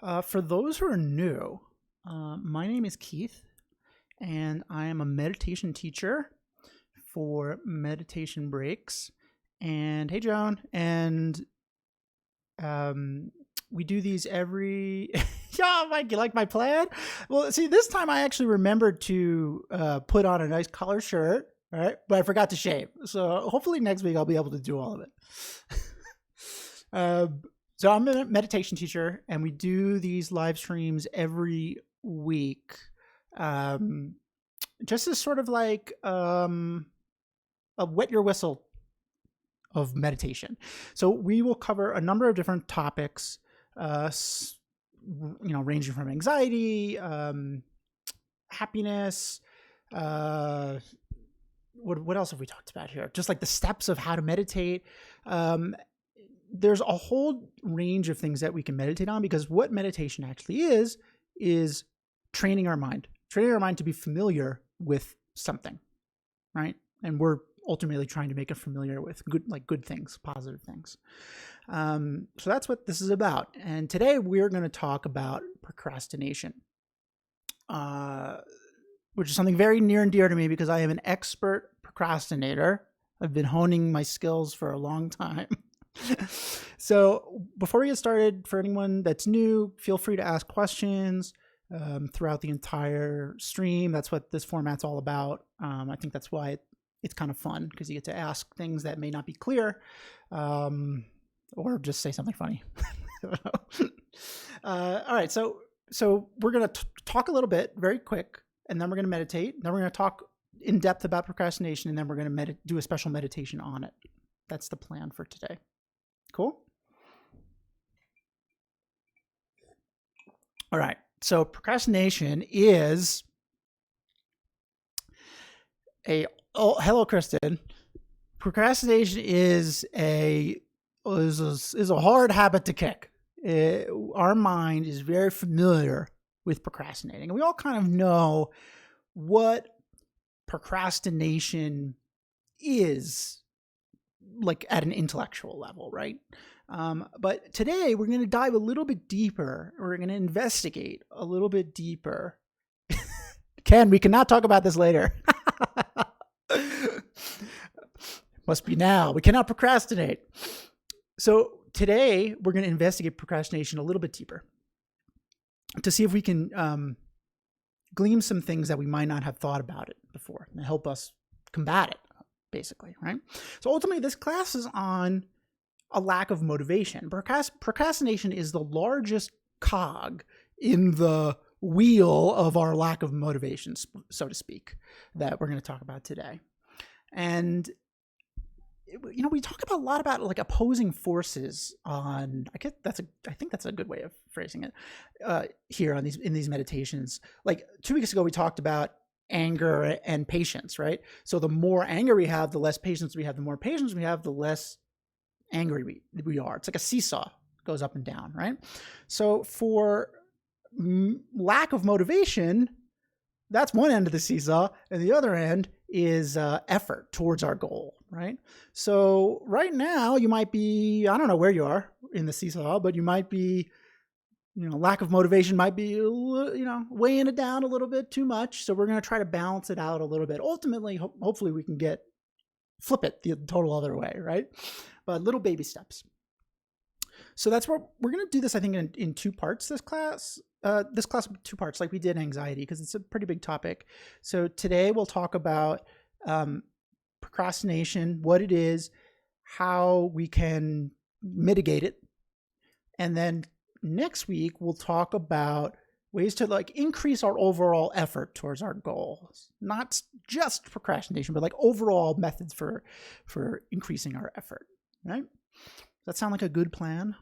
For those who are new, my name is Keith, and I am a meditation teacher for Meditation Breaks. And hey, Joan, and we do these every. Yeah, Mike, you like my plan? Well, see, this time I actually remembered to put on a nice color shirt, right? But I forgot to shave. So hopefully next week I'll be able to do all of it. So I'm a meditation teacher, and we do these live streams every week, just as sort of like a wet your whistle of meditation. So we will cover a number of different topics, ranging from anxiety, happiness. What else have we talked about here? Just like the steps of how to meditate. There's a whole range of things that we can meditate on, because what meditation actually is training our mind to be familiar with something, right? And we're ultimately trying to make it familiar with good things, positive things. So that's what this is about. And today we're going to talk about procrastination, which is something very near and dear to me because I am an expert procrastinator. I've been honing my skills for a long time. So before we get started, for anyone that's new, feel free to ask questions throughout the entire stream. That's what this format's all about. I think that's why it's kind of fun, because you get to ask things that may not be clear, or just say something funny. All right, so we're going to talk a little bit very quick, and then we're going to meditate. Then we're going to talk in depth about procrastination, and then we're going to do a special meditation on it. That's the plan for today. Cool. All right. So procrastination is hello, Kristen. Procrastination is a hard habit to kick. Our mind is very familiar with procrastinating, and we all kind of know what procrastination is, like at an intellectual level, right? But today we're going to dive a little bit deeper. We're going to investigate a little bit deeper. Ken, we cannot talk about this later. Must be now. We cannot procrastinate. So today we're going to investigate procrastination a little bit deeper to see if we can glean some things that we might not have thought about it before and help us combat it, basically, right? So ultimately, this class is on a lack of motivation. Procrastination is the largest cog in the wheel of our lack of motivation, so to speak, that we're going to talk about today. And we talk about a lot about like opposing forces on. I think that's a good way of phrasing it here in these meditations. Like 2 weeks ago, we talked about anger and patience, right? So the more anger we have, the less patience we have. The more patience we have, the less angry we are. It's like a seesaw, it goes up and down, right? So for lack of motivation, that's one end of the seesaw, and the other end is effort towards our goal, right? So right now you might be, I don't know where you are in the seesaw, but you might be, lack of motivation might be, weighing it down a little bit too much. So we're going to try to balance it out a little bit. Ultimately, hopefully we can flip it the total other way, right? But little baby steps. So that's what we're going to do this, I think, in two parts, this class. This class will be 2 parts, like we did anxiety, because it's a pretty big topic. So today we'll talk about procrastination, what it is, how we can mitigate it. And then next week, we'll talk about ways to increase our overall effort towards our goals. Not just procrastination, but overall methods for increasing our effort, right? Does that sound like a good plan?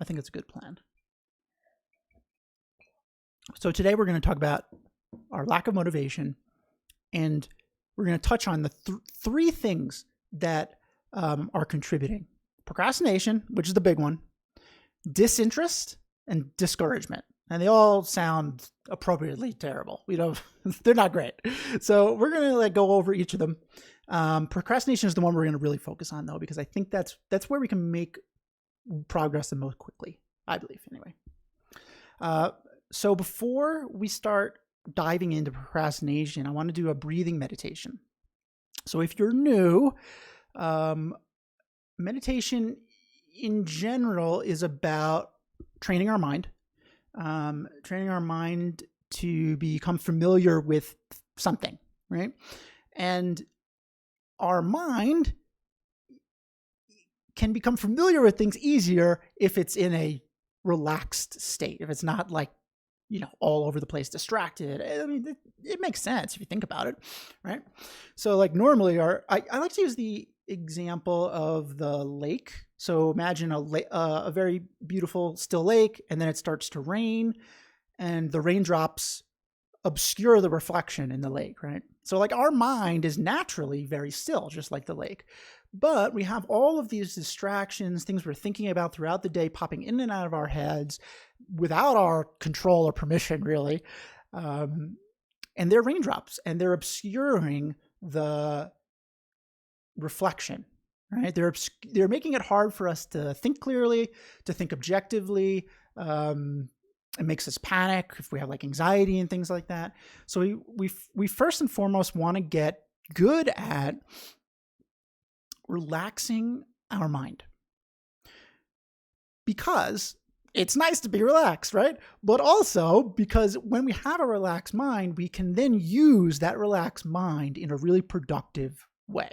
I think it's a good plan. So today we're going to talk about our lack of motivation, and we're going to touch on the 3 things that are contributing. Procrastination, which is the big one, disinterest, and discouragement. And they all sound appropriately terrible. They're not great. So we're going to go over each of them. Procrastination is the one we're going to really focus on, though, because I think that's where we can make progress the most quickly, I believe, anyway. So before we start diving into procrastination, I want to do a breathing meditation. So if you're new, meditation in general is about training our mind to become familiar with something, right? And our mind can become familiar with things easier if it's in a relaxed state, if it's not like, all over the place, distracted. I mean, it makes sense if you think about it, right? So like normally I like to use the example of the lake. So imagine a very beautiful still lake, and then it starts to rain, and the raindrops obscure the reflection in the lake, right? So like our mind is naturally very still, just like the lake. But we have all of these distractions, things we're thinking about throughout the day popping in and out of our heads without our control or permission, really. And they're raindrops, and they're obscuring the reflection, right? They're making it hard for us to think clearly, to think objectively. It makes us panic if we have like anxiety and things like that. So we first and foremost want to get good at relaxing our mind, because it's nice to be relaxed, right? But also because when we have a relaxed mind, we can then use that relaxed mind in a really productive way,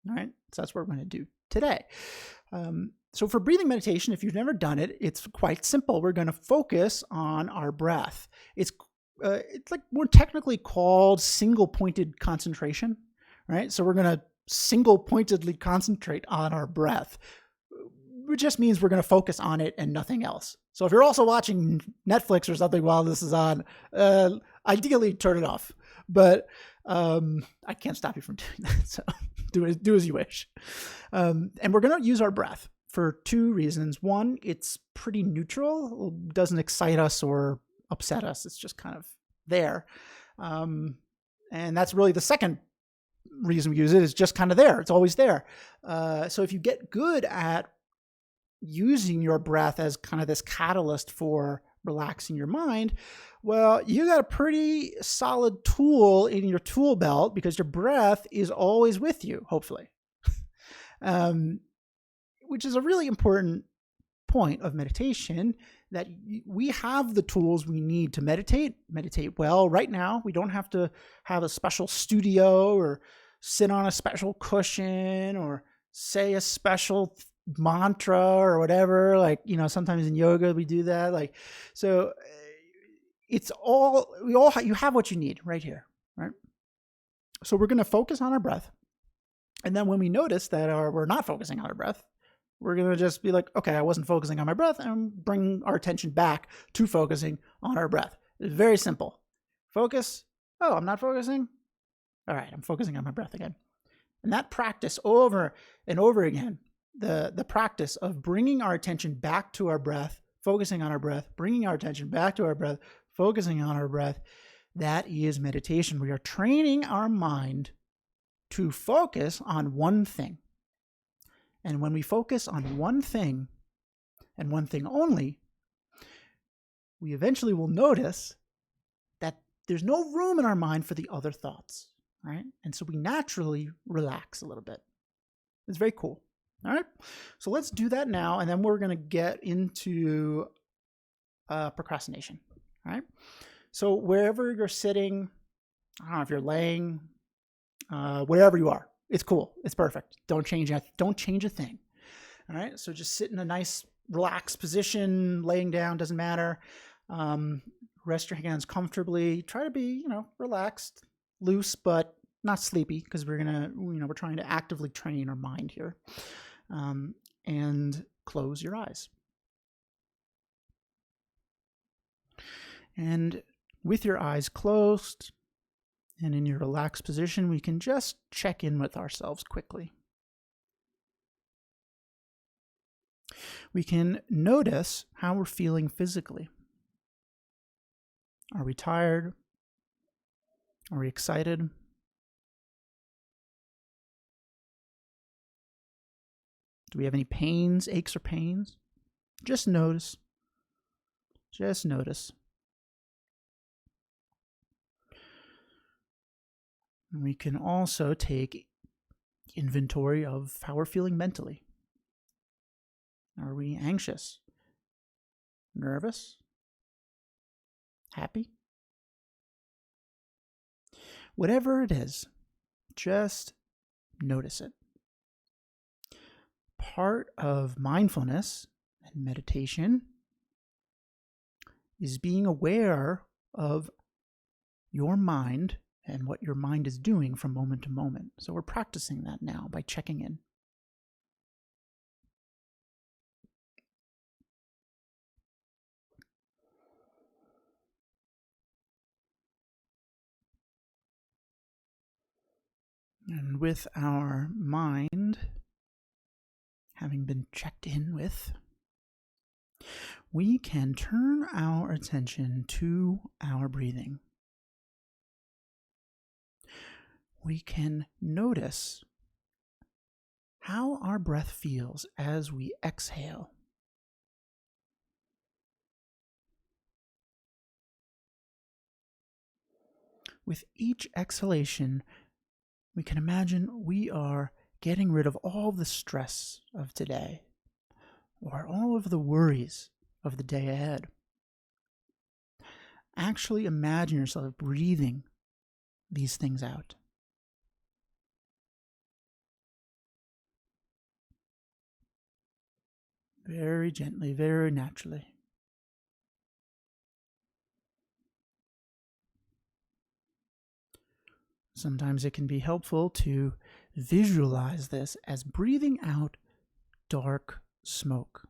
right? So that's what we're going to do today. So for breathing meditation, if you've never done it, it's quite simple. We're going to focus on our breath. It's like more technically called single-pointed concentration, right? So we're going to single-pointedly concentrate on our breath, which just means we're going to focus on it and nothing else. So if you're also watching Netflix or something while this is on, ideally turn it off. But I can't stop you from doing that. So do as you wish. And we're going to use our breath for two reasons. One, it's pretty neutral. It doesn't excite us or upset us. It's just kind of there. And that's really the second reason we use it, is just kind of there. It's always there. So if you get good at using your breath as kind of this catalyst for relaxing your mind, well, you got a pretty solid tool in your tool belt, because your breath is always with you, hopefully. Which is a really important point of meditation, that we have the tools we need to meditate well right now. We don't have to have a special studio or sit on a special cushion or say a special mantra or whatever. Like, sometimes in yoga we do that. Like, so it's all, you have what you need right here, right? So we're going to focus on our breath. And then when we notice that we're not focusing on our breath, we're going to just be like, okay, I wasn't focusing on my breath, and bring our attention back to focusing on our breath. It's very simple. Focus. Oh, I'm not focusing. All right, I'm focusing on my breath again. And that practice over and over again, the practice of bringing our attention back to our breath, focusing on our breath, bringing our attention back to our breath, focusing on our breath, that is meditation. We are training our mind to focus on one thing. And when we focus on one thing, and one thing only, we eventually will notice that there's no room in our mind for the other thoughts, right? And so we naturally relax a little bit. It's very cool. All right. So let's do that now, and then we're going to get into procrastination. All right. So wherever you're sitting, I don't know if you're laying, wherever you are, it's cool. It's perfect. Don't change a thing. All right. So just sit in a nice relaxed position, laying down, doesn't matter. Rest your hands comfortably. Try to be, relaxed, loose, but not sleepy, because we're trying to actively train our mind here. And close your eyes. And with your eyes closed and in your relaxed position, we can just check in with ourselves quickly. We can notice how we're feeling physically. Are we tired? Are we excited? Do we have any pains, aches or pains? Just notice. Just notice. We can also take inventory of how we're feeling mentally. Are we anxious? Nervous? Happy? Whatever it is, just notice it. Part of mindfulness and meditation is being aware of your mind and what your mind is doing from moment to moment. So we're practicing that now by checking in. And with our mind having been checked in with, we can turn our attention to our breathing. We can notice how our breath feels as we exhale. With each exhalation, we can imagine we are getting rid of all the stress of today, or all of the worries of the day ahead. Actually imagine yourself breathing these things out. Very gently, very naturally. Sometimes it can be helpful to visualize this as breathing out dark smoke.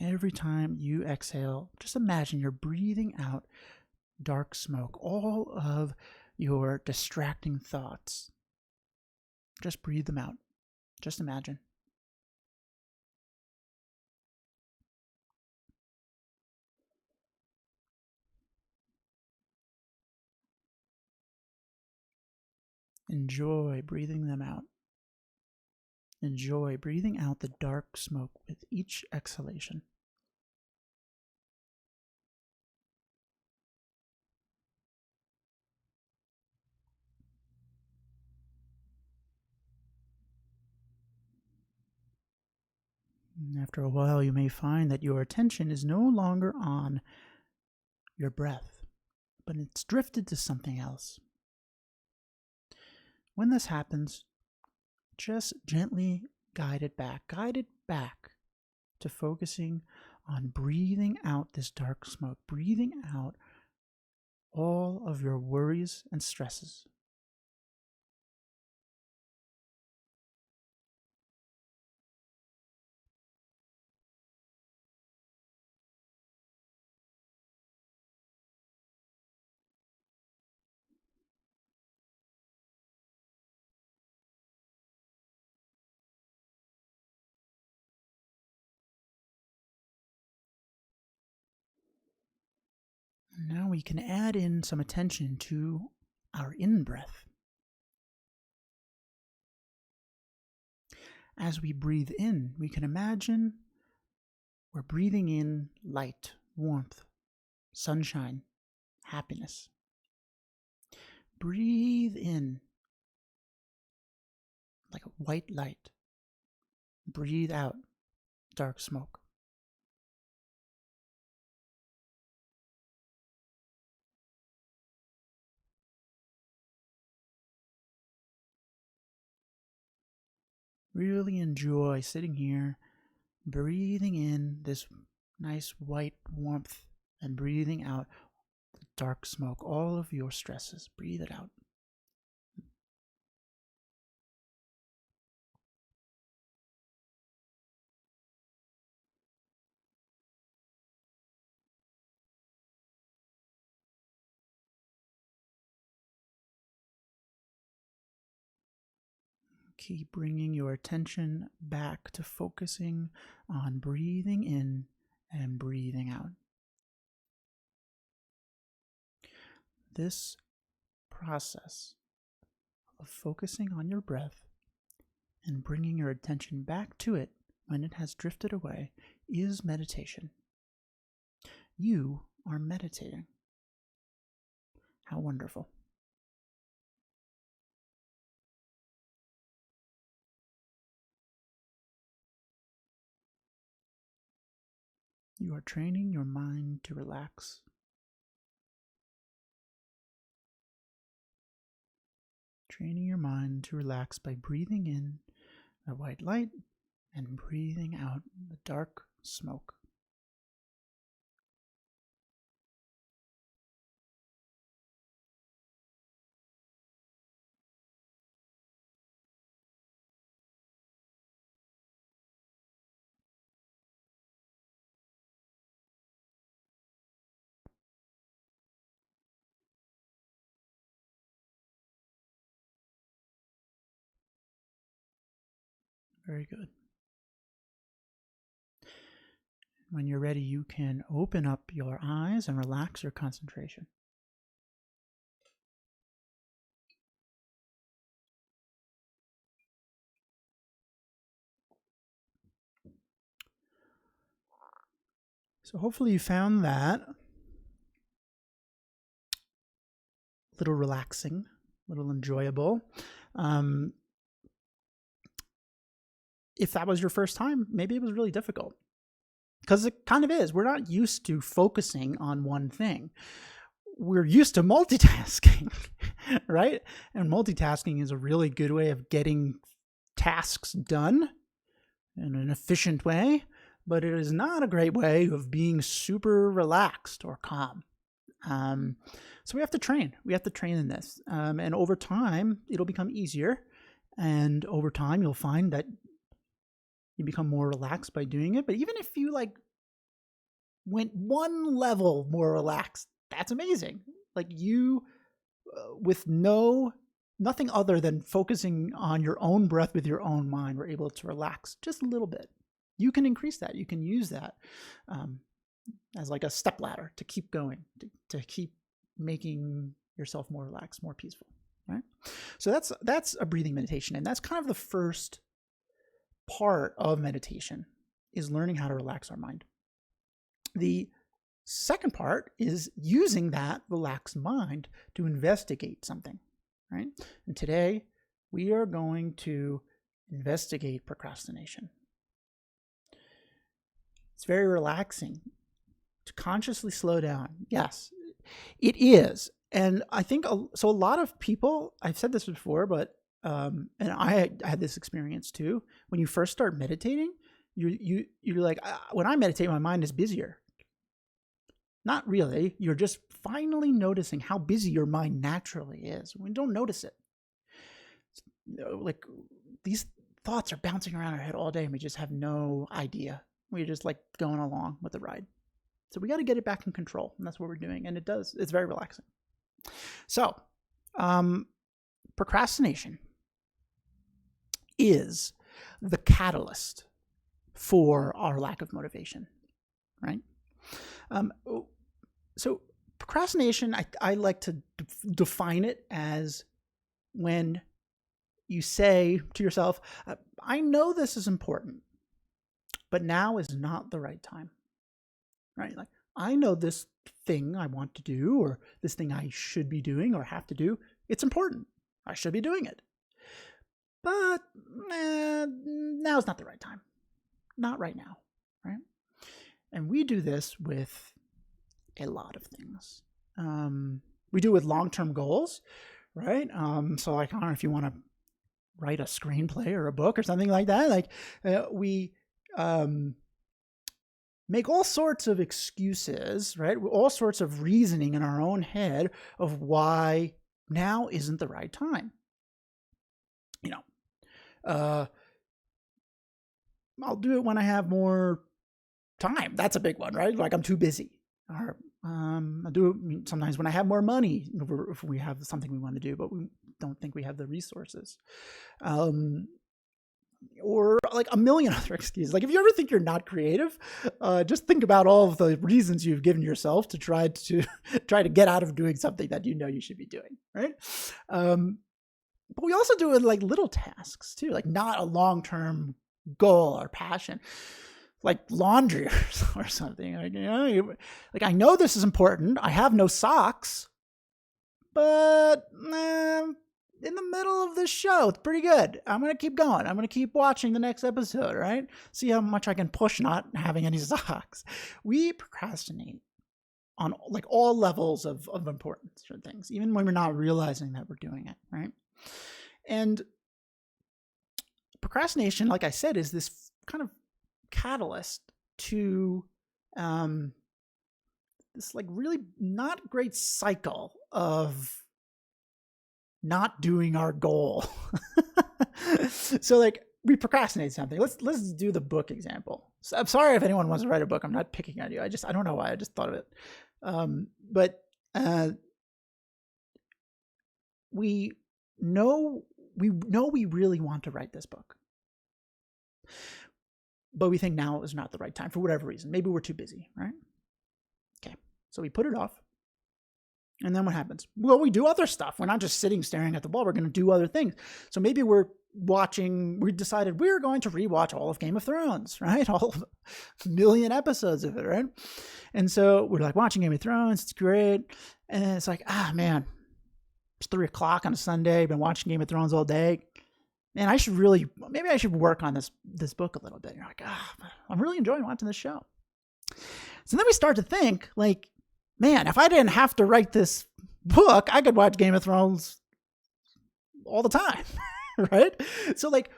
Every time you exhale, just imagine you're breathing out dark smoke, all of your distracting thoughts. Just breathe them out. Just imagine. Enjoy breathing them out. Enjoy breathing out the dark smoke with each exhalation. And after a while, you may find that your attention is no longer on your breath, but it's drifted to something else. When this happens, just gently guide it back to focusing on breathing out this dark smoke, breathing out all of your worries and stresses. Now we can add in some attention to our in-breath. As we breathe in, we can imagine we're breathing in light, warmth, sunshine, happiness. Breathe in like a white light. Breathe out dark smoke. Really enjoy sitting here, breathing in this nice white warmth and breathing out the dark smoke, all of your stresses. Breathe it out. Keep bringing your attention back to focusing on breathing in and breathing out. This process of focusing on your breath and bringing your attention back to it when it has drifted away, is meditation. You are meditating. How wonderful. You are training your mind to relax. Training your mind to relax by breathing in the white light and breathing out the dark smoke. Very good. When you're ready, you can open up your eyes and relax your concentration. So hopefully you found that a little relaxing, a little enjoyable. If that was your first time, maybe it was really difficult. Because it kind of is. We're not used to focusing on one thing. We're used to multitasking, right? And multitasking is a really good way of getting tasks done in an efficient way, but it is not a great way of being super relaxed or calm. So we have to train. We have to train in this. And over time, it'll become easier. And over time, you'll find that you become more relaxed by doing it. But even if you went one level more relaxed, that's amazing. You, with nothing other than focusing on your own breath with your own mind, were able to relax just a little bit. You can increase that. You can use that as like a stepladder to keep going, to keep making yourself more relaxed, more peaceful. Right? So that's a breathing meditation, and that's kind of the first part of meditation, is learning how to relax our mind. The second part is using that relaxed mind to investigate something, right? And today we are going to investigate procrastination. It's very relaxing to consciously slow down. Yes, it is. And I think so. A lot of people, I've said this before, but and I had this experience too. When you first start meditating, you're like, when I meditate, my mind is busier. Not really. You're just finally noticing how busy your mind naturally is. We don't notice it. Like, these thoughts are bouncing around our head all day, and we just have no idea. We're just going along with the ride. So we got to get it back in control, and that's what we're doing. And it does. It's very relaxing. So, procrastination is the catalyst for our lack of motivation, right? So procrastination, I like to define it as when you say to yourself, I know this is important, but now is not the right time, right? Like, I know this thing I want to do, or this thing I should be doing or have to do, it's important. I should be doing it. But now is not the right time. Not right now, right? And we do this with a lot of things. We do it with long-term goals, right? So I don't know if you want to write a screenplay or a book or something like that. We make all sorts of excuses, right? All sorts of reasoning in our own head of why now isn't the right time. I'll do it when I have more time. That's a big one, right? Like, I'm too busy. Or I do it sometimes when I have more money, if we have something we want to do, but we don't think we have the resources. Or like a million other excuses. Like, if you ever think you're not creative, just think about all of the reasons you've given yourself to try to get out of doing something that you know you should be doing, right? But we also do it like little tasks too, like not a long-term goal or passion, like laundry or something. Like I know this is important. I have no socks, but in the middle of this show, it's pretty good. I'm going to keep going. I'm going to keep watching the next episode, right? See how much I can push not having any socks. We procrastinate on like all levels of importance for things, even when we're not realizing that we're doing it, right? And procrastination, like I said, is this kind of catalyst to this like really not great cycle of not doing our goal. So like we procrastinate something. Let's do the book example. So I'm sorry if anyone wants to write a book. I'm not picking on you. I don't know why. I just thought of it. But we know we really want to write this book, but we think now is not the right time for whatever reason. Maybe we're too busy, right? Okay, so we put it off. And then what happens? Well, we do other stuff. We're not just sitting staring at the wall. We're going to do other things. So maybe we decided we're going to rewatch all of Game of Thrones, right? All of a million episodes of it, right? And so we're like watching Game of Thrones. It's great. And then it's like, man, it's 3:00 on a Sunday. I've been watching Game of Thrones all day. Man, maybe I should work on this book a little bit. And you're like, I'm really enjoying watching this show. So then we start to think like, man, if I didn't have to write this book, I could watch Game of Thrones all the time, right? So like,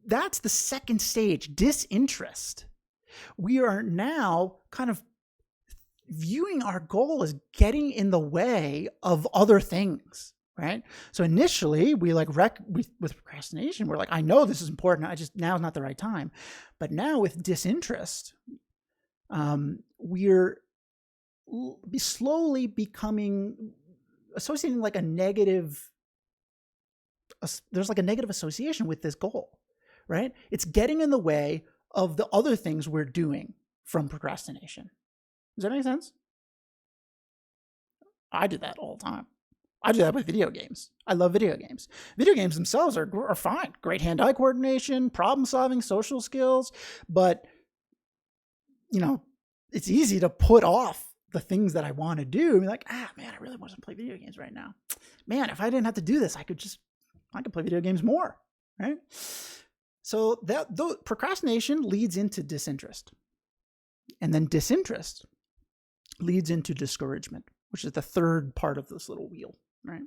that's the second stage, disinterest. We are now kind of viewing our goal as getting in the way of other things, right? So initially we with procrastination, we're like, I know this is important. Now is not the right time. But now with disinterest, we're slowly associating like a negative, there's like a negative association with this goal, right? It's getting in the way of the other things we're doing from procrastination. Does that make sense? I do that all the time. I do that with video games. I love video games. Video games themselves are fine. Great hand-eye coordination, problem solving, social skills, but it's easy to put off the things that I want to do and be like, man, I really want to play video games right now. Man, if I didn't have to do this, I could play video games more, right? So procrastination leads into disinterest. And then disinterest leads into discouragement, which is the third part of this little wheel, right?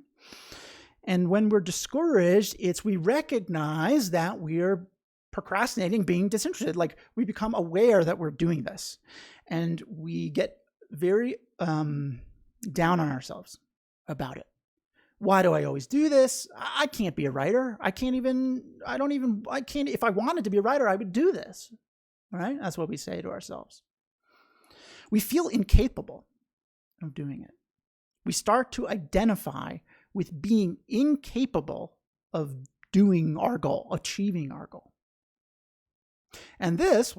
And when we're discouraged, we recognize that we're procrastinating, being disinterested. Like we become aware that we're doing this and we get very down on ourselves about it. Why do I always do this? I can't be a writer. If I wanted to be a writer, I would do this, right? That's what we say to ourselves. We feel incapable of doing it. We start to identify with being incapable of doing our goal, achieving our goal. And this,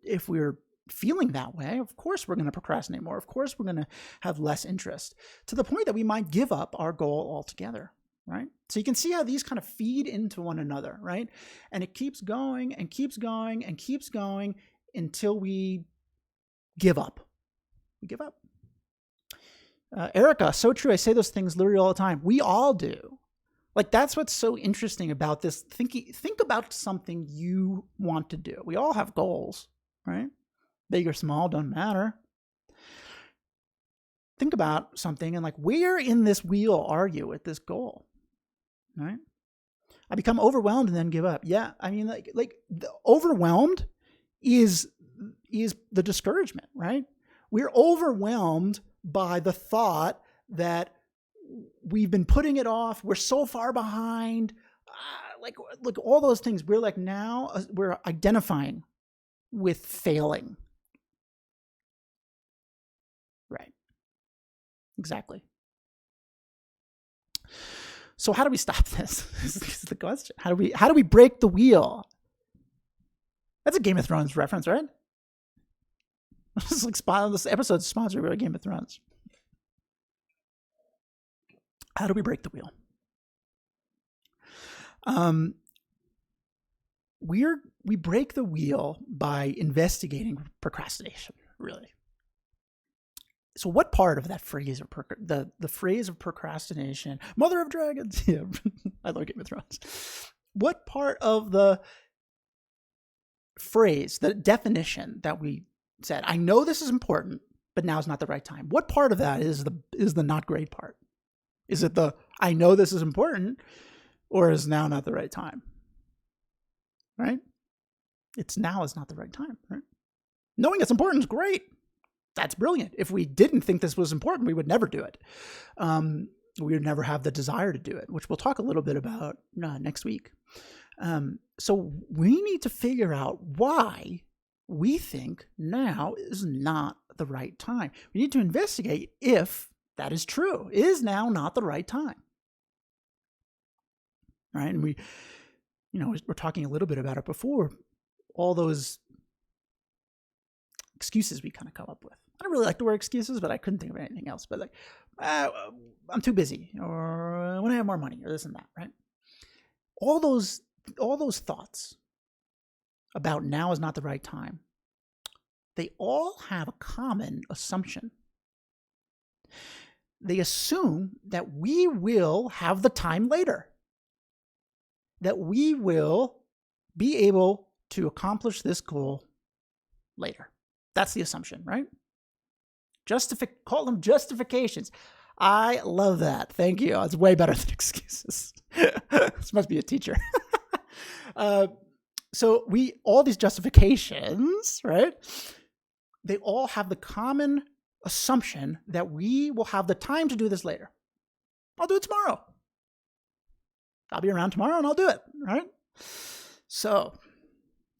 if we're feeling that way, of course we're going to procrastinate more. Of course we're going to have less interest, to the point that we might give up our goal altogether, right? So you can see how these kind of feed into one another, right? And it keeps going and keeps going and keeps going until we give up. We give up. Erica, so true. I say those things literally all the time. We all do. Like that's what's so interesting about this. Think about something you want to do. We all have goals, right? Big or small, don't matter. Think about something and like, where in this wheel are you at this goal, right? I become overwhelmed and then give up. Yeah, like the overwhelmed is the discouragement, right? We're overwhelmed by the thought that we've been putting it off. We're so far behind. Like all those things. We're like now we're identifying with failing. Right. Exactly. So how do we stop this? This is the question. How do we break the wheel? That's a Game of Thrones reference, right? This episode's sponsored by Game of Thrones. How do we break the wheel? we break the wheel by investigating procrastination, really. So what part of that phrase, or the phrase of procrastination, mother of dragons? Yeah, I love Game of Thrones. What part of the phrase, the definition that we said, I know this is important, but now is not the right time. What part of that is the not great part? Is it the I know this is important, or is now not the right time? Right? It's now is not the right time, right? Knowing it's important is great. That's brilliant. If we didn't think this was important, we would never do it. We would never have the desire to do it, which we'll talk a little bit about next week. So we need to figure out why we think now is not the right time. We need to investigate if that is true. Is now not the right time? Right? And we're talking a little bit about it before. All those excuses we kind of come up with. I don't really like the word excuses, but I couldn't think of anything else. But I'm too busy, or I want to have more money, or this and that, right? All those thoughts about now is not the right time, they all have a common assumption. They assume that we will have the time later, that we will be able to accomplish this goal later. That's the assumption, right? Call them justifications. I love that. Thank you. It's way better than excuses. This must be a teacher. So all these justifications, right? They all have the common assumption that we will have the time to do this later. I'll do it tomorrow. I'll be around tomorrow and I'll do it, right? So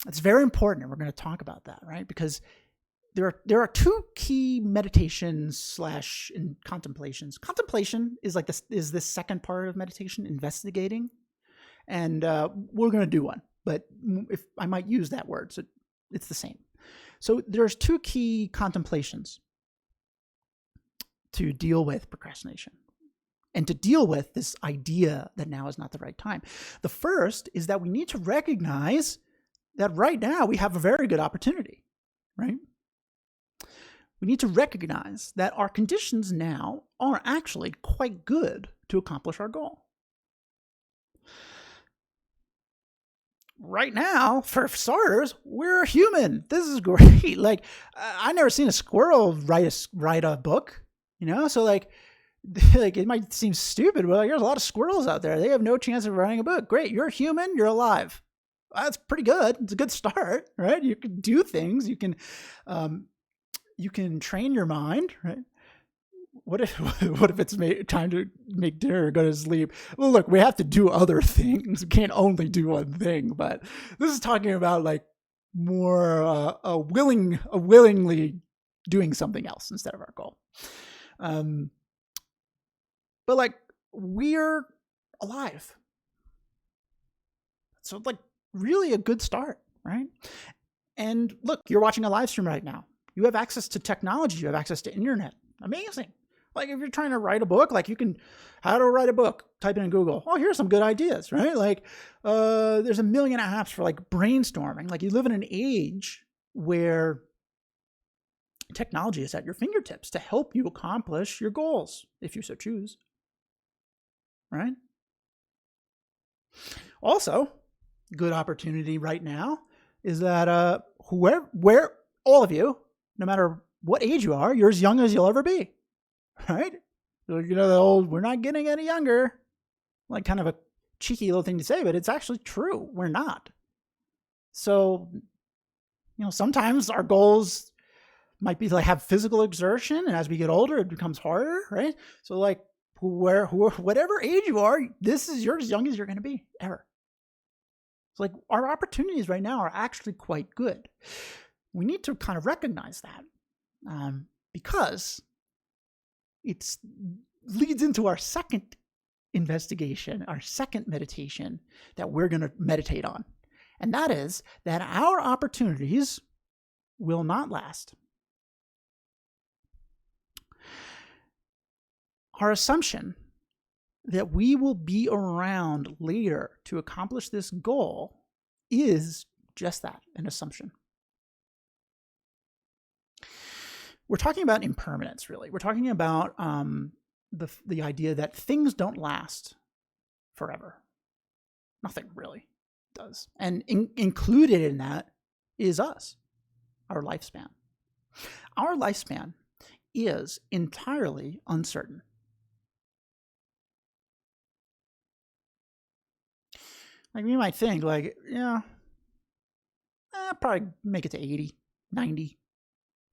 it's very important, and we're going to talk about that, right? Because there are two key meditations / contemplations. Contemplation is the second part of meditation, investigating, and we're going to do one. But if I might use that word, so it's the same. So there's two key contemplations to deal with procrastination and to deal with this idea that now is not the right time. The first is that we need to recognize that right now we have a very good opportunity, right? We need to recognize that our conditions now are actually quite good to accomplish our goal. Right now, for starters, we're human. This is great. I never seen a squirrel write a book, So it might seem stupid, but there's a lot of squirrels out there. They have no chance of writing a book. Great, you're human. You're alive. That's pretty good. It's a good start, right? You can do things. You can train your mind, right? What if it's time to make dinner or go to sleep? Well, look, we have to do other things. We can't only do one thing. But this is talking about more willingly doing something else instead of our goal. But we're alive, so really a good start, right? And look, you're watching a live stream right now. You have access to technology. You have access to internet. Amazing. If you're trying to write a book, you can, how to write a book, type it in Google. Oh, here's some good ideas, right? There's a million apps for brainstorming. You live in an age where technology is at your fingertips to help you accomplish your goals, if you so choose, right? Also, good opportunity right now is that where all of you, no matter what age you are, you're as young as you'll ever be, right? The old, we're not getting any younger, kind of a cheeky little thing to say, but it's actually true. We're not. So, sometimes our goals might be have physical exertion, and as we get older, it becomes harder, right? So whatever age you are, you're as young as you're going to be ever. It's our opportunities right now are actually quite good. We need to kind of recognize that because it leads into our second investigation, our second meditation that we're going to meditate on. And that is that our opportunities will not last. Our assumption that we will be around later to accomplish this goal is just that, an assumption. We're talking about impermanence, really. We're talking about the idea that things don't last forever. Nothing really does. And included in that is us, our lifespan. Our lifespan is entirely uncertain. Like, we might think, like, yeah, probably make it to 80, 90,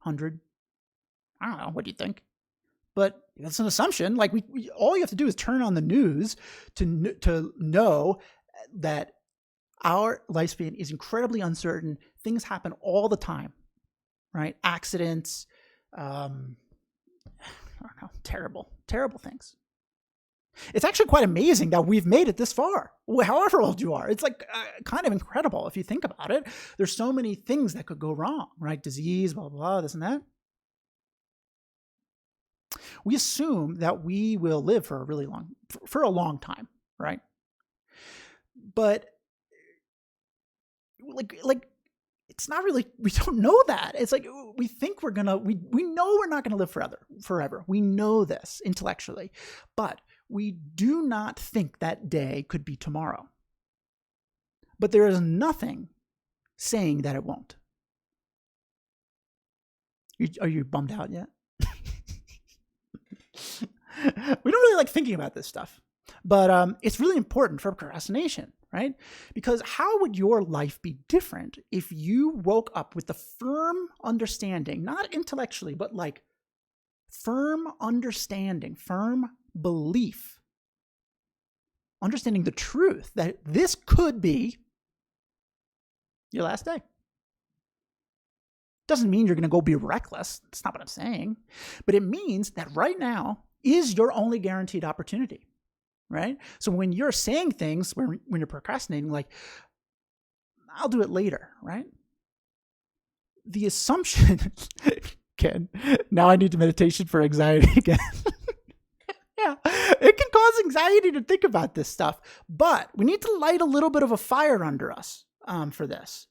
100. I don't know. What do you think? But that's an assumption. Like, we all you have to do is turn on the news to know that our lifespan is incredibly uncertain. Things happen all the time, right? Accidents, I don't know, terrible things. It's actually quite amazing that we've made it this far, however old you are. It's like kind of incredible if you think about it. There's so many things that could go wrong, right? Disease, blah, blah, blah, this and that. We assume that we will live for a long time, right? But like it's not really, we don't know that. It's like we think we know we're not gonna live forever. We know this intellectually, but we do not think that day could be tomorrow. But there is nothing saying that it won't. Are you bummed out yet? We don't really like thinking about this stuff, but it's really important for procrastination, right? Because how would your life be different if you woke up with the firm understanding, not intellectually, but like firm understanding, firm belief, understanding the truth that this could be your last day? Doesn't mean you're going to go be reckless. That's not what I'm saying. But it means that right now is your only guaranteed opportunity, right? So when you're saying things, when you're procrastinating, like, I'll do it later, right? The assumption, Ken, now I need meditation for anxiety again. Yeah, it can cause anxiety to think about this stuff, but we need to light a little bit of a fire under us for this.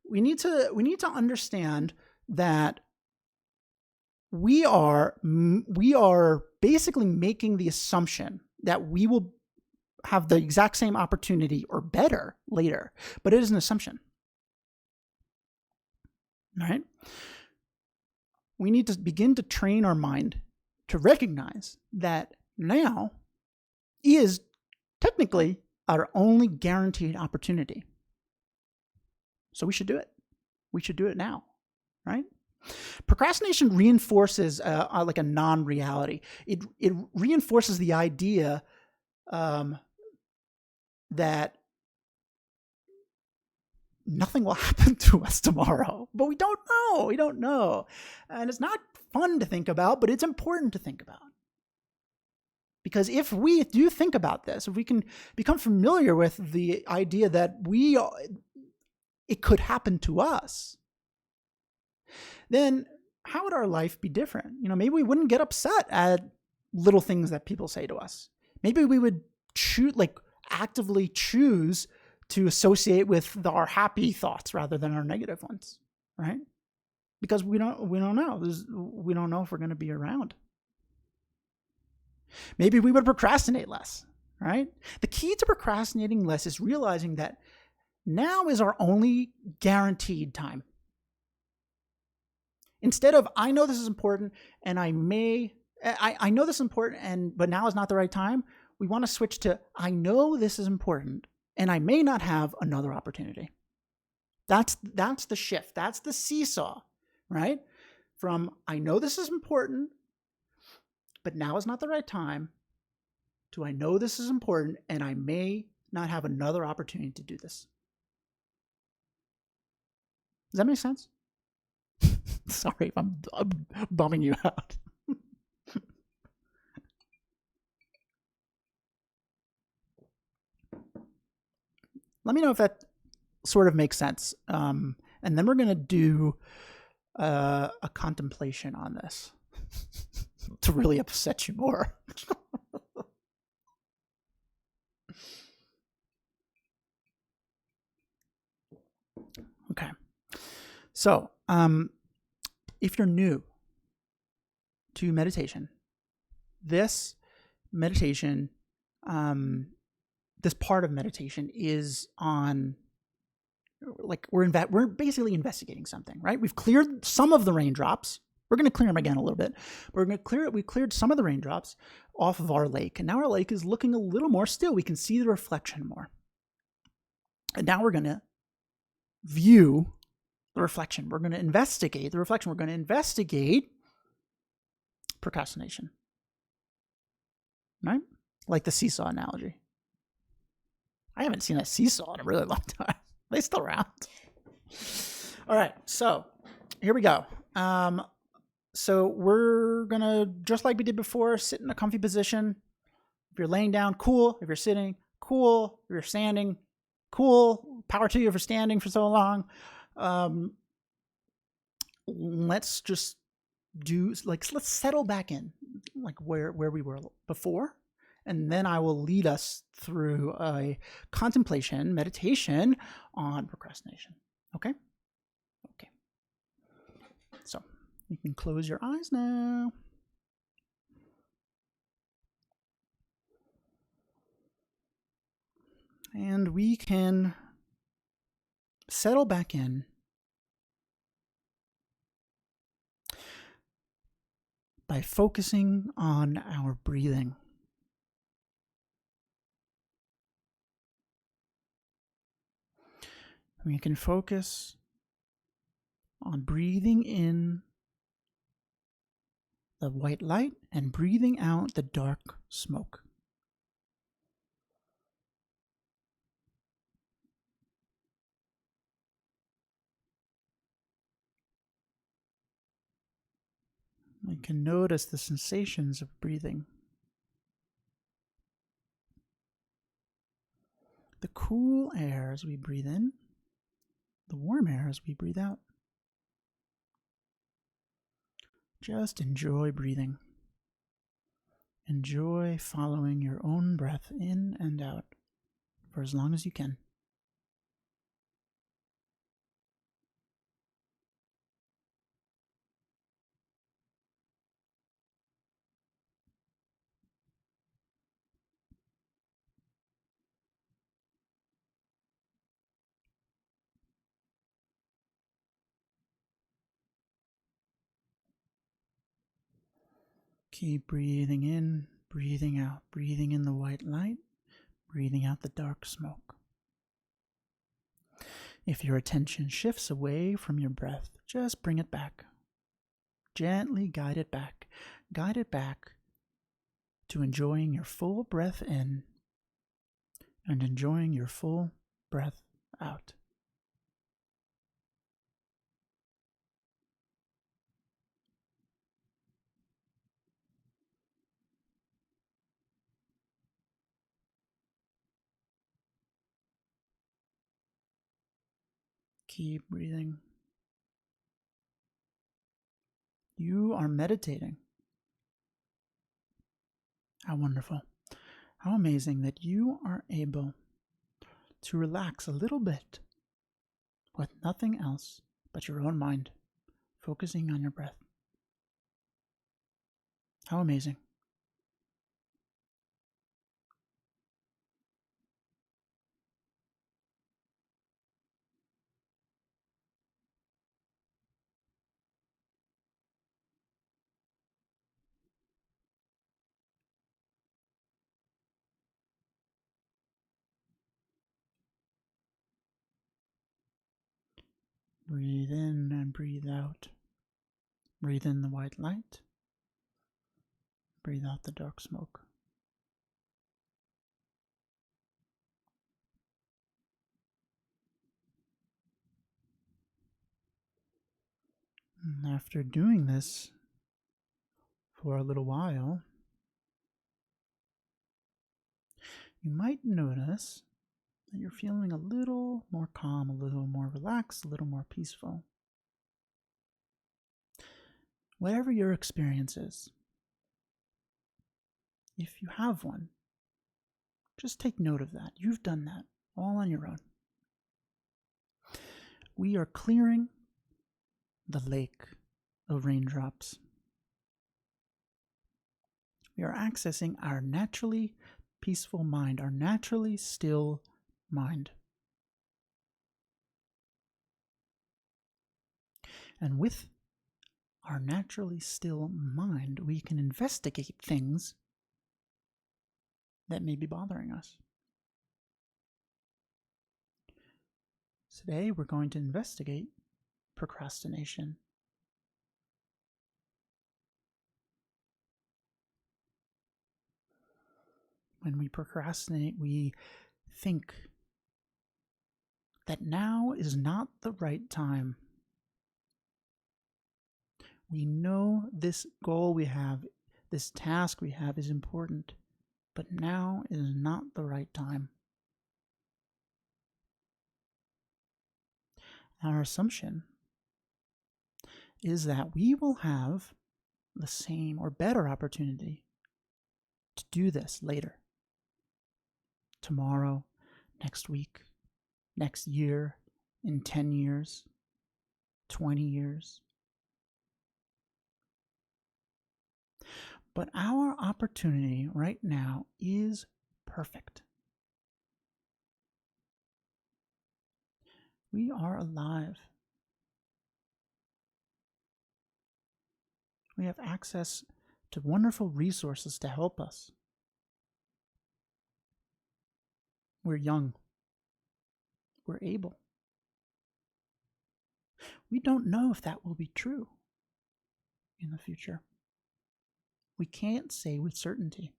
We need to understand that we are basically making the assumption that we will have the exact same opportunity or better later, but it is an assumption. All right? We need to begin to train our mind to recognize that now is technically our only guaranteed opportunity. So we should do it. We should do it now, right? Procrastination reinforces like a non-reality. It reinforces the idea that nothing will happen to us tomorrow, but we don't know. We don't know. And it's not fun to think about, but it's important to think about. Because if we do think about this, if we can become familiar with the idea that it could happen to us, then how would our life be different? Maybe we wouldn't get upset at little things that people say to us. Maybe we would actively choose to associate with our happy thoughts rather than our negative ones, right? Because we don't know. We don't know if we're going to be around. Maybe we would procrastinate less, right? The key to procrastinating less is realizing that now is our only guaranteed time. Instead of, I know this is important and I know this is important but now is not the right time, we want to switch to, I know this is important and I may not have another opportunity. That's the shift. That's the seesaw, right? From, I know this is important, but now is not the right time, to I know this is important and I may not have another opportunity to do this. Does that make sense? Sorry if I'm bumming you out. Let me know if that sort of makes sense. And then we're going to do a contemplation on this to really upset you more. So, if you're new to meditation, this meditation, this part of meditation is on, like, we're basically investigating something, right? We've cleared some of the raindrops. We're going to clear them again a little bit. We're going to clear it. We cleared some of the raindrops off of our lake, and now our lake is looking a little more still. We can see the reflection more. And now we're going to view the reflection. We're going to investigate the reflection. We're going to investigate procrastination, right? Like the seesaw analogy. I haven't seen a seesaw in a really long time. Are they still around? All right, so here we go. So we're going to, just like we did before, sit in a comfy position. If you're laying down, cool. If you're sitting, cool. If you're standing, cool. Power to you for standing for so long. Let's just let's settle back in, like where we were before. And then I will lead us through a contemplation, meditation on procrastination. Okay? Okay. So you can close your eyes now. And we can settle back in by focusing on our breathing. We can focus on breathing in the white light and breathing out the dark smoke. We can notice the sensations of breathing. The cool air as we breathe in, the warm air as we breathe out. Just enjoy breathing. Enjoy following your own breath in and out for as long as you can. Keep breathing in, breathing out, breathing in the white light, breathing out the dark smoke. If your attention shifts away from your breath, just bring it back. Gently guide it back. Guide it back to enjoying your full breath in and enjoying your full breath out. Keep breathing. You are meditating. How wonderful. How amazing that you are able to relax a little bit with nothing else but your own mind, focusing on your breath. How amazing. Breathe in and breathe out. Breathe in the white light. Breathe out the dark smoke. And after doing this for a little while, you might notice that you're feeling a little more calm, a little more relaxed, a little more peaceful. Whatever your experience is, if you have one, just take note of that. You've done that all on your own. We are clearing the lake of raindrops. We are accessing our naturally peaceful mind, our naturally still mind. And with our naturally still mind, we can investigate things that may be bothering us. Today, we're going to investigate procrastination. When we procrastinate, we think that now is not the right time. We know this goal we have, this task we have is important, but now is not the right time. Our assumption is that we will have the same or better opportunity to do this later. Tomorrow, next week, next year, in 10 years, 20 years. But our opportunity right now is perfect. We are alive. We have access to wonderful resources to help us. We're young. We're able. We don't know if that will be true in the future. We can't say with certainty.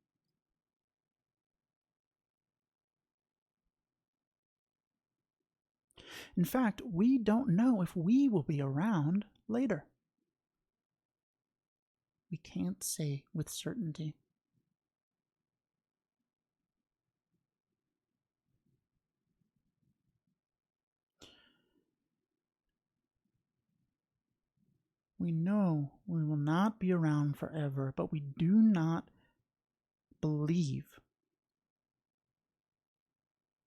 In fact, we don't know if we will be around later. We can't say with certainty. We know we will not be around forever, but we do not believe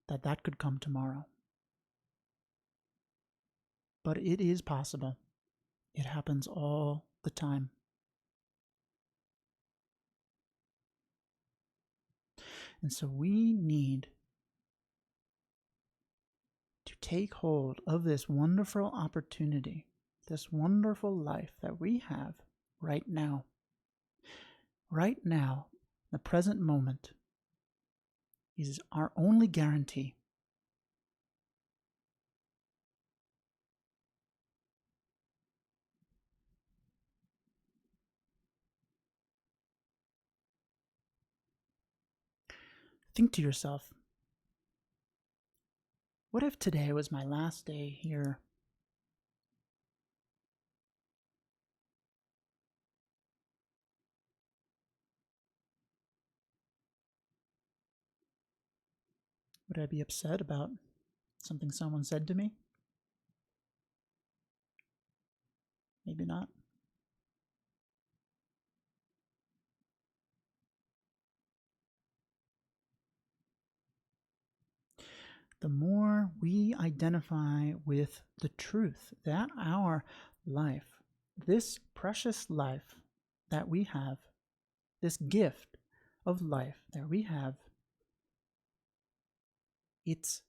that that could come tomorrow. But it is possible. It happens all the time. And so we need to take hold of this wonderful opportunity, this wonderful life that we have right now. Right now, the present moment is our only guarantee. Think to yourself, what if today was my last day here? Would I be upset about something someone said to me? Maybe not. The more we identify with the truth that our life, this precious life that we have, this gift of life that we have, its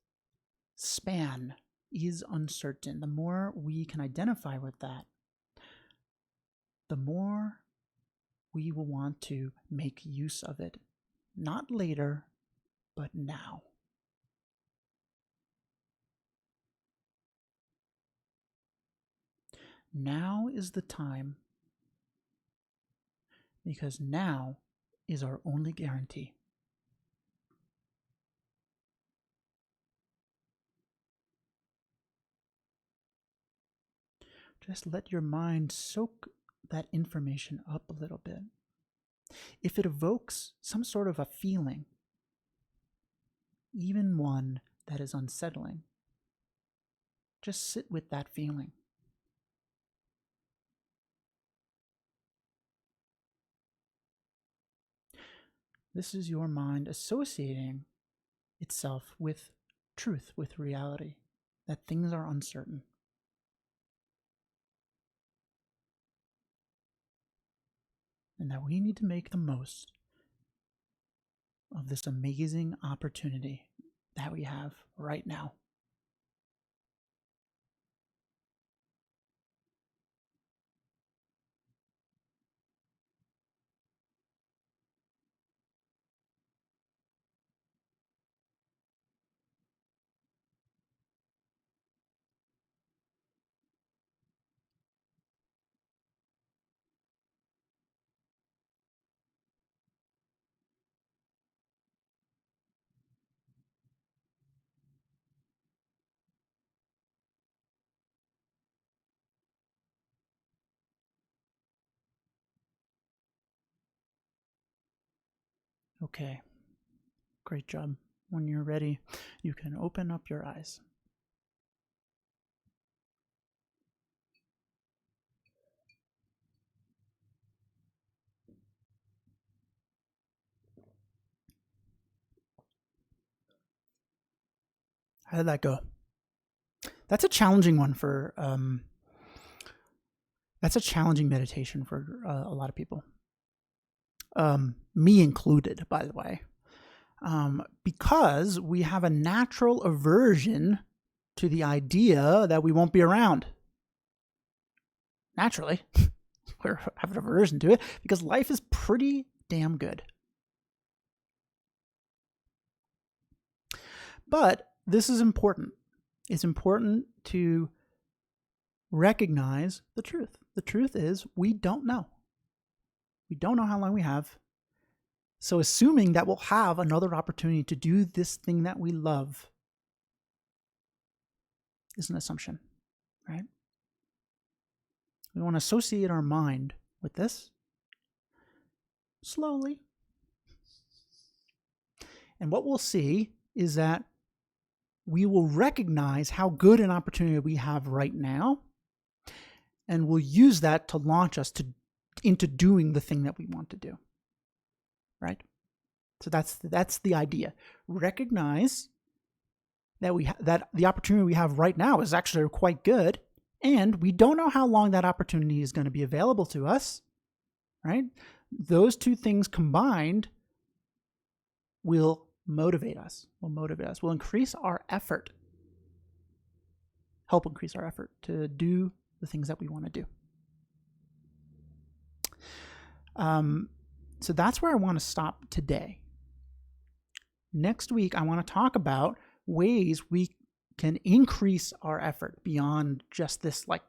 span is uncertain. The more we can identify with that, the more we will want to make use of it. Not later, but now. Now is the time, because now is our only guarantee. Just let your mind soak that information up a little bit. If it evokes some sort of a feeling, even one that is unsettling, just sit with that feeling. This is your mind associating itself with truth, with reality, that things are uncertain. and that we need to make the most of this amazing opportunity that we have right now. Okay, great job. When you're ready, you can open up your eyes. How did that go? That's a challenging one for, that's a challenging meditation for a lot of people. Me included, by the way. Because we have a natural aversion to the idea that we won't be around. Naturally, we have an aversion to it because life is pretty damn good. But this is important. It's important to recognize the truth. The truth is we don't know. We don't know how long we have. So assuming that we'll have another opportunity to do this thing that we love is an assumption, right? We want to associate our mind with this slowly. And what we'll see is that we will recognize how good an opportunity we have right now, and we'll use that to launch us into doing the thing that we want to do, right? So that's the idea. Recognize that that the opportunity we have right now is actually quite good, and we don't know how long that opportunity is going to be available to us, right? Those two things combined will motivate us. Will increase our effort. Help increase our effort to do the things that we want to do. So that's where I want to stop today. Next week, I want to talk about ways we can increase our effort beyond just this like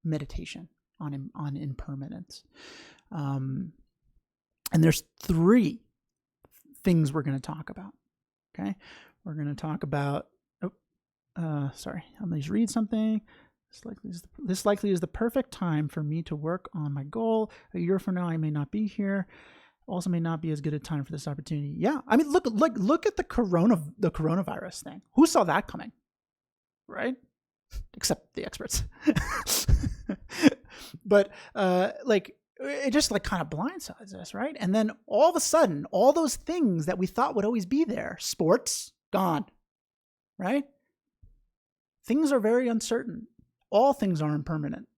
meditation on impermanence. And there's 3 things we're going to talk about. Okay, we're going to talk about. Sorry, I'm going to read something. This likely is the perfect time for me to work on my goal. A year from now, I may not be here. Also, may not be as good a time for this opportunity. Yeah, I mean, look at the coronavirus thing. Who saw that coming? Right? Except the experts. But it just like kind of blindsides us, right? And then all of a sudden, all those things that we thought would always be there, sports, gone, right? Things are very uncertain. All things are impermanent,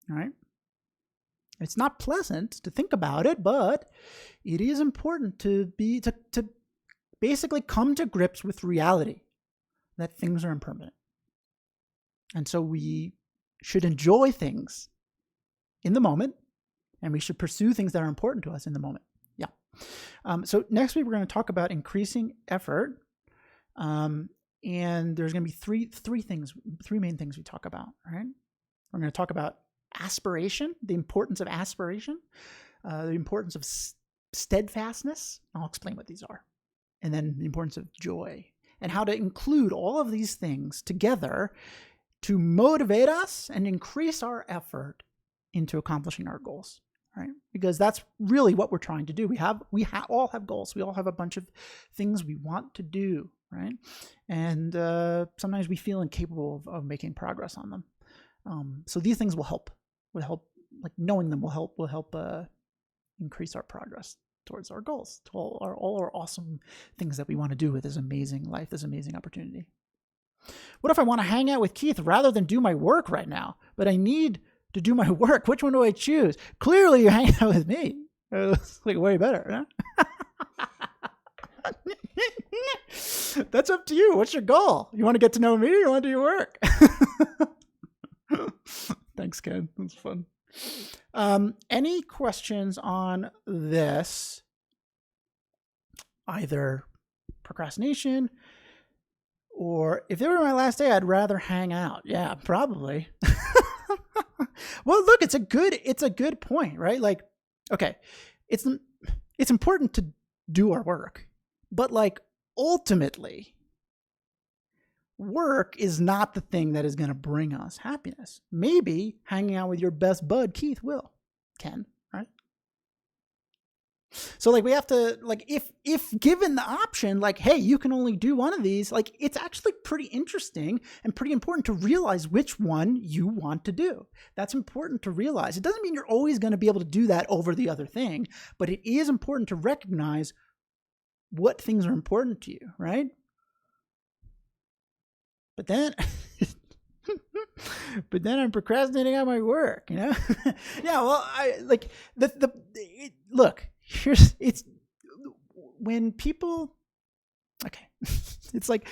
right? It's not pleasant to think about it, but it is important to basically come to grips with reality that things are impermanent. And so we should enjoy things in the moment, and we should pursue things that are important to us in the moment. Yeah. So next week, we're going to talk about increasing effort. And there's going to be three main things we talk about, right? We're going to talk about aspiration, the importance of aspiration, the importance of steadfastness. I'll explain what these are. And then the importance of joy and how to include all of these things together to motivate us and increase our effort into accomplishing our goals, right? Because that's really what we're trying to do. We all have goals. We all have a bunch of things we want to do, right? And sometimes we feel incapable of making progress on them. So these things will help. Like knowing them will help increase our progress towards our goals, to all our awesome things that we want to do with this amazing life, this amazing opportunity. What if I want to hang out with Keith rather than do my work right now, but I need to do my work? Which one do I choose? Clearly you're hanging out with me. It's like way better, huh? That's up to you. What's your goal? You want to get to know me or you want to do your work? Thanks, Ken. That's fun. Any questions on this? Either procrastination or if it were my last day, I'd rather hang out. Yeah, probably. Well, look, it's a good point, right? Like, okay, it's important to do our work, but like ultimately, work is not the thing that is going to bring us happiness. Maybe hanging out with your best bud, Keith, can, right? So like we have to, like, if given the option, like, hey, you can only do one of these, like it's actually pretty interesting and pretty important to realize which one you want to do. That's important to realize. It doesn't mean you're always going to be able to do that over the other thing, but it is important to recognize what things are important to you, right? But then I'm procrastinating on my work, Yeah, well, I like look, it's when people, okay, it's like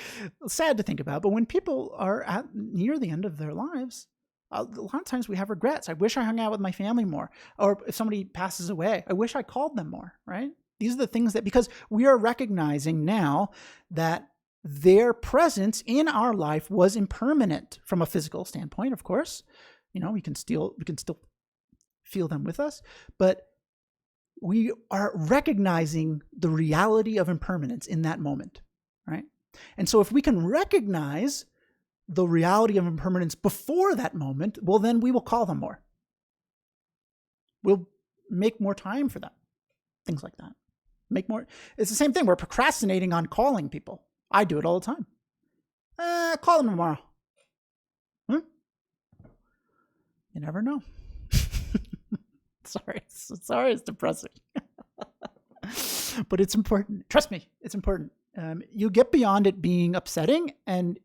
sad to think about, but when people are near the end of their lives, a lot of times we have regrets. I wish I hung out with my family more. Or if somebody passes away, I wish I called them more, right? These are the things that, because we are recognizing now that their presence in our life was impermanent from a physical standpoint, of course. We can still feel them with us, but we are recognizing the reality of impermanence in that moment, right? And so if we can recognize the reality of impermanence before that moment, well, then we will call them more. We'll make more time for them. Things like that. It's the same thing. We're procrastinating on calling people. I do it all the time. Call them tomorrow. You never know. Sorry, it's depressing. But it's important. Trust me, it's important. You get beyond it being upsetting, and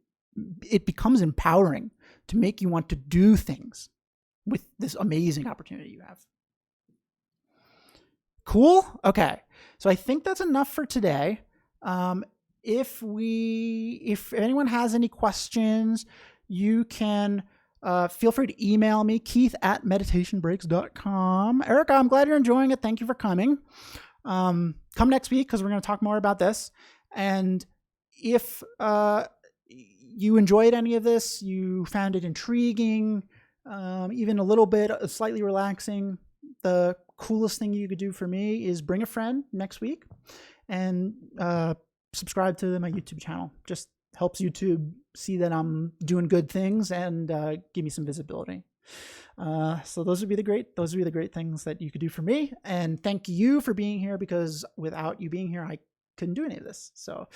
it becomes empowering to make you want to do things with this amazing opportunity you have. Cool? Okay. So I think that's enough for today. If anyone has any questions, you can feel free to email me, keith@meditationbreaks.com. Erica, I'm glad you're enjoying it. Thank you for coming. Come next week because we're going to talk more about this. And if you enjoyed any of this, you found it intriguing, even a little bit slightly relaxing, the coolest thing you could do for me is bring a friend next week and subscribe to my YouTube channel. Just helps YouTube see that I'm doing good things and give me some visibility. So those would be the great things that you could do for me. And thank you for being here, because without you being here, I couldn't do any of this. So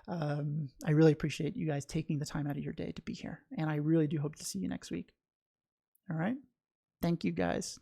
I really appreciate you guys taking the time out of your day to be here. And I really do hope to see you next week. All right. Thank you guys.